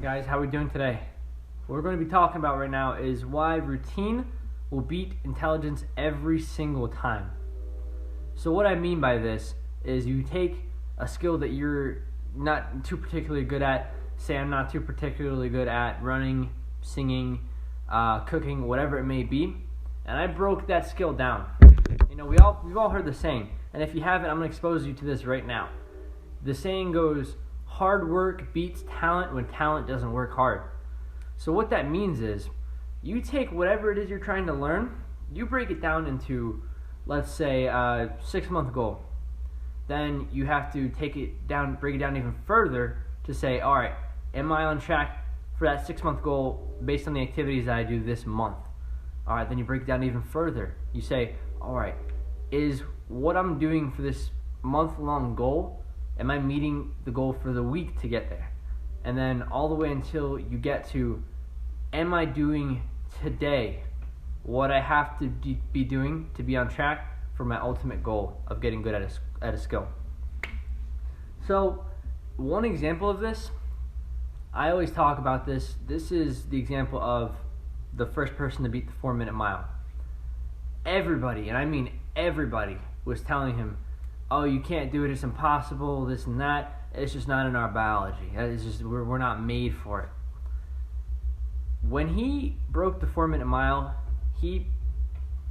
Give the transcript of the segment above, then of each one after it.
Guys, how are we doing today? What we're going to be talking about right now is why routine will beat intelligence every single time. So what I mean by this is you take a skill that you're not too particularly good at. Say I'm not too particularly good at running, singing, cooking, whatever it may be, and I broke that skill down. We've all heard the saying, and if you haven't, I'm going to expose you to this right now. The saying goes, hard work beats talent when talent doesn't work hard. So what that means is, you take whatever it is you're trying to learn, you break it down into, let's say, a 6-month goal. Then you have to break it down even further to say, all right, am I on track for that 6-month goal based on the activities that I do this month? All right, then you break it down even further. You say, all right, is what I'm doing for this month-long goal, am I meeting the goal for the week to get there? And then all the way until you get to, am I doing today what I have to be doing to be on track for my ultimate goal of getting good at a skill? So one example of this, I always talk about this. This is the example of the first person to beat the 4-minute mile. Everybody, and I mean everybody, was telling him, oh, you can't do it, it's impossible, this and that. It's just not in our biology. It's just we're not made for it. When he broke the 4-minute mile,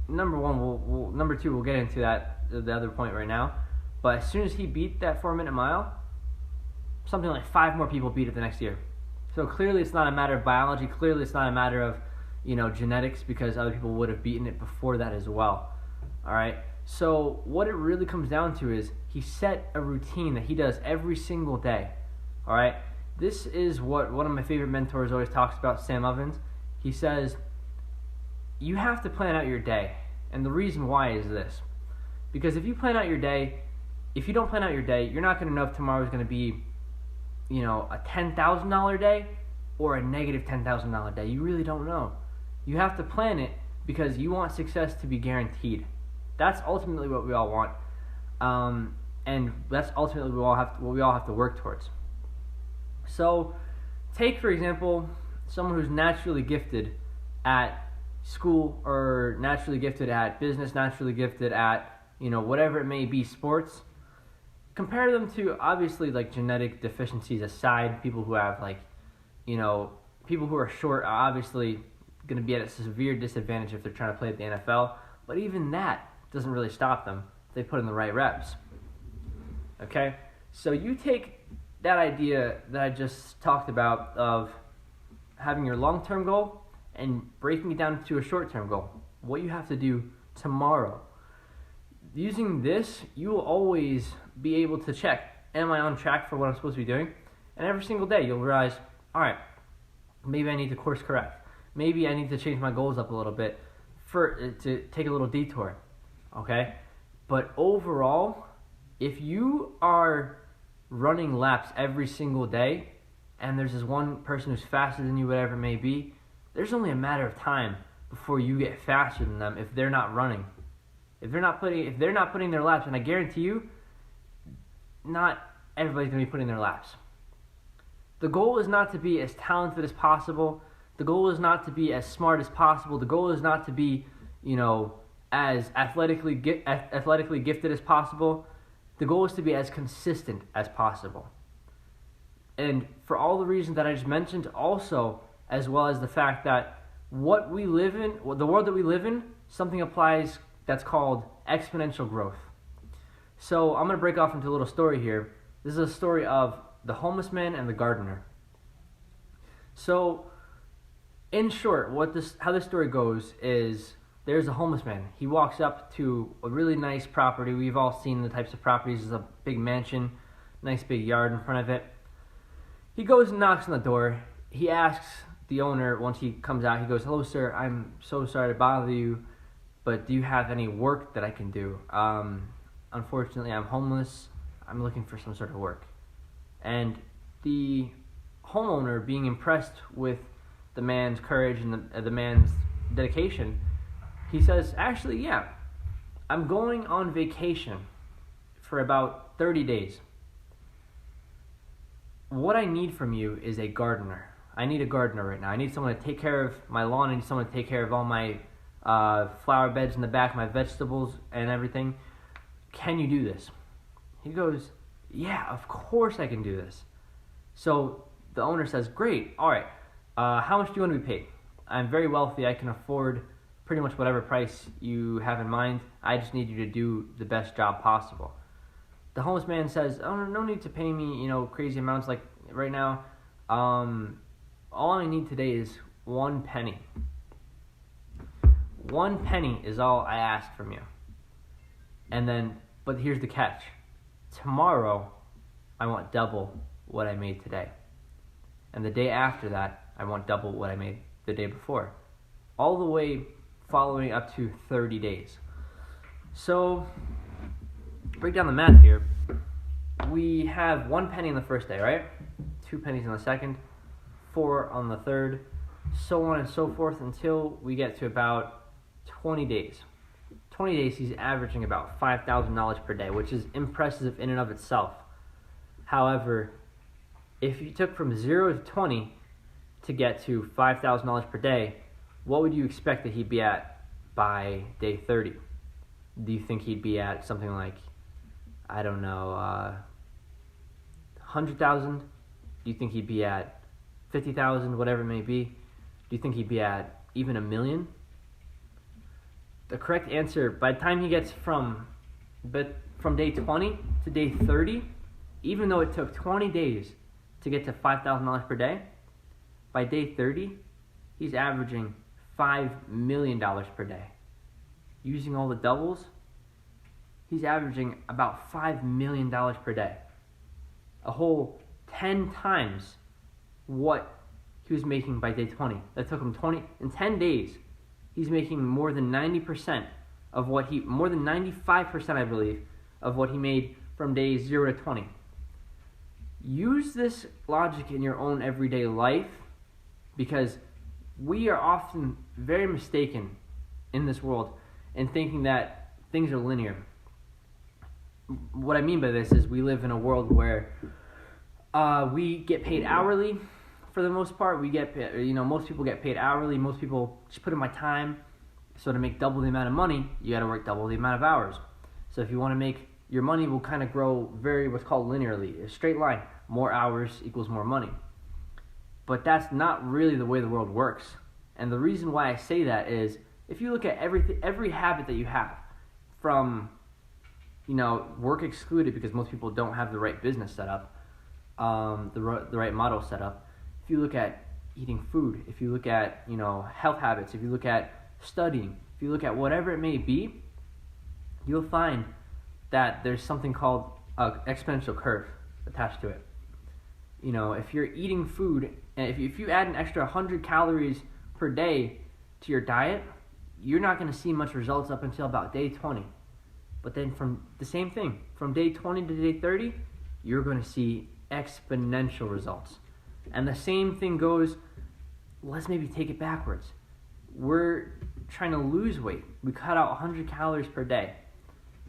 number two, we'll get into that, the other point right now. But as soon as he beat that 4-minute mile, something like 5 more people beat it the next year. So clearly it's not a matter of biology. Clearly it's not a matter of, genetics, because other people would have beaten it before that as well. All right. So what it really comes down to is he set a routine that he does every single day. All right. This is what one of my favorite mentors always talks about, Sam Ovens. He says, you have to plan out your day. And the reason why is this. Because if you plan out your day, if you don't plan out your day, you're not going to know if tomorrow is going to be, a $10,000 day or a negative $10,000 day. You really don't know. You have to plan it because you want success to be guaranteed. That's ultimately what we all want, and that's ultimately what we all have to work towards. So, take for example someone who's naturally gifted at school, or naturally gifted at business, naturally gifted at whatever it may be, sports. Compare them to, obviously, like, genetic deficiencies aside. People who have people who are short are obviously going to be at a severe disadvantage if they're trying to play at the NFL. But even that doesn't really stop them if they put in the right reps. Okay? So you take that idea that I just talked about of having your long-term goal and breaking it down to a short-term goal. What you have to do tomorrow. Using this, you will always be able to check, am I on track for what I'm supposed to be doing? And every single day you'll realize, all right, maybe I need to course correct. Maybe I need to change my goals up a little bit to take a little detour. Okay? But overall, if you are running laps every single day and there's this one person who's faster than you, whatever it may be, there's only a matter of time before you get faster than them if they're not running. If they're not putting their laps, and I guarantee you, not everybody's going to be putting their laps. The goal is not to be as talented as possible. The goal is not to be as smart as possible. The goal is not to be, as athletically gifted as possible. The goal is to be as consistent as possible. And for all the reasons that I just mentioned, also, as well as the fact that the world that we live in, something applies that's called exponential growth. So I'm going to break off into a little story here. This is a story of the homeless man and the gardener. So, in short, how this story goes is, there's a homeless man. He walks up to a really nice property. We've all seen the types of properties. There's a big mansion, nice big yard in front of it. He goes and knocks on the door. He asks the owner, once he comes out, he goes, hello, sir, I'm so sorry to bother you, but do you have any work that I can do? Unfortunately, I'm homeless. I'm looking for some sort of work. And the homeowner, being impressed with the man's courage and the man's dedication, he says, actually, yeah, I'm going on vacation for about 30 days. What I need from you is a gardener. I need a gardener right now. I need someone to take care of my lawn. I need someone to take care of all my flower beds in the back, my vegetables and everything. Can you do this? He goes, yeah, of course I can do this. So the owner says, great, all right, how much do you want to be paid? I'm very wealthy. I can afford pretty much whatever price you have in mind. I just need you to do the best job possible. The homeless man says, oh, no need to pay me, crazy amounts like right now. All I need today is 1 penny. 1 penny is all I ask from you. And then, but here's the catch. Tomorrow, I want double what I made today. And the day after that, I want double what I made the day before. All the way following up to 30 days. So, break down the math here. We have 1 penny on the first day, right? 2 pennies on the second, 4 on the third, so on and so forth until we get to about 20 days. 20 days, he's averaging about $5,000 per day, which is impressive in and of itself. However, if you took from 0 to 20 to get to $5,000 per day, what would you expect that he'd be at by day 30? Do you think he'd be at something like, I don't know, 100,000? Do you think he'd be at 50,000, whatever it may be? Do you think he'd be at even 1 million? The correct answer, by the time he gets from day 20 to day 30, even though it took 20 days to get to $5,000 per day, by day 30, he's averaging $5 million per day. Using all the doubles, he's averaging about $5 million per day. A whole 10 times what he was making by day 20. That took him 10 days. He's making more than 90% of more than 95%, I believe, of what he made from days 0 to 20. Use this logic in your own everyday life, because we are often very mistaken in this world in thinking that things are linear. What I mean by this is we live in a world where we get paid hourly. For the most part, most people get paid hourly. Most people just put in my time. So to make double the amount of money, you got to work double the amount of hours. So if you want to make your money, will kind of grow what's called linearly, a straight line. More hours equals more money. But that's not really the way the world works. And the reason why I say that is, if you look at every habit that you have, from work excluded because most people don't have the right business set up, the right model set up. If you look at eating food, if you look at, health habits, if you look at studying, if you look at whatever it may be, you'll find that there's something called an exponential curve attached to it. If you're eating food, and if you add an extra 100 calories per day to your diet, you're not going to see much results up until about day 20. But then from day 20 to day 30, you're going to see exponential results. And the same thing goes, let's maybe take it backwards. We're trying to lose weight. We cut out 100 calories per day.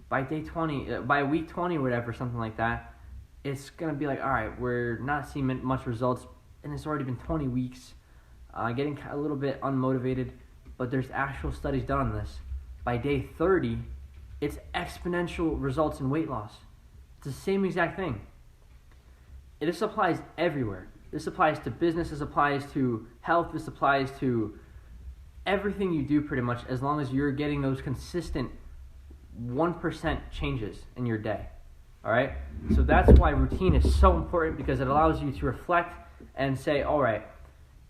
By by week 20 or whatever, something like that, it's going to be like, all right, we're not seeing much results, and it's already been 20 weeks, getting a little bit unmotivated, but there's actual studies done on this. By day 30, it's exponential results in weight loss. It's the same exact thing. This applies everywhere. This applies to business, this applies to health, this applies to everything you do pretty much, as long as you're getting those consistent 1% changes in your day. All right? So that's why routine is so important, because it allows you to reflect and say, all right,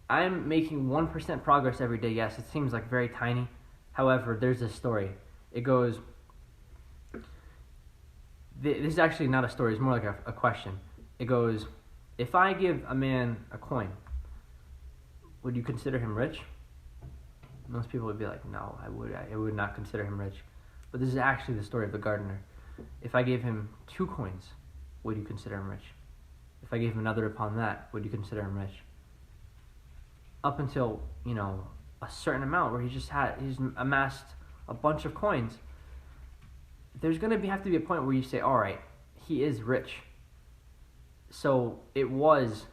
I'm making 1% progress every day. Yes, it seems like very tiny. However, there's this story. It goes, this is actually not a story, it's more like a question. It goes, if I give a man a coin, would you consider him rich? Most people would be like, no, I would not consider him rich. But this is actually the story of the gardener. If I gave him 2 coins, would you consider him rich? If I gave him another upon that, would you consider him rich? Up until, a certain amount where he's amassed a bunch of coins, there's going to have to be a point where you say, all right, he is rich. So it was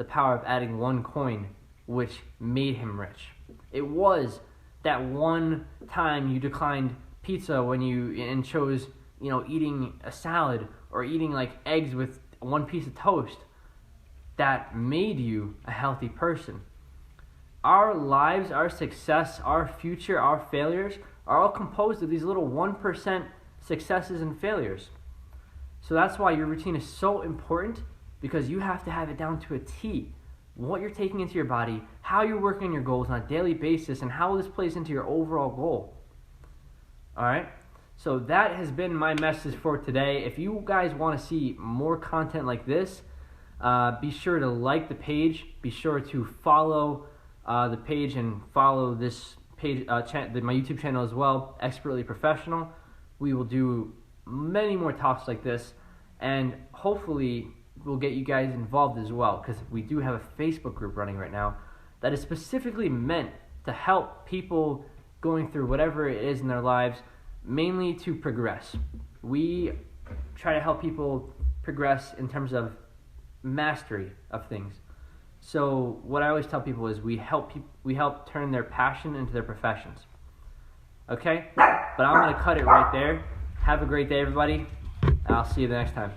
the power of adding one coin which made him rich. It was that one time you declined pizza and chose, eating a salad or eating like eggs with one piece of toast that made you a healthy person. Our lives, our success, our future, our failures are all composed of these little 1% successes and failures. So that's why your routine is so important, because you have to have it down to a T. What you're taking into your body, how you're working on your goals on a daily basis, and how this plays into your overall goal. Alright? So that has been my message for today. If you guys want to see more content like this, be sure to like the page. Be sure to follow the page and follow this page, my YouTube channel as well, Expertly Professional. We will do many more talks like this, and hopefully we'll get you guys involved as well, because we do have a Facebook group running right now that is specifically meant to help people going through whatever it is in their lives, mainly to progress. We try to help people progress in terms of mastery of things. So what I always tell people is we help turn their passion into their professions. Okay? But I'm going to cut it right there. Have a great day, everybody. I'll see you the next time.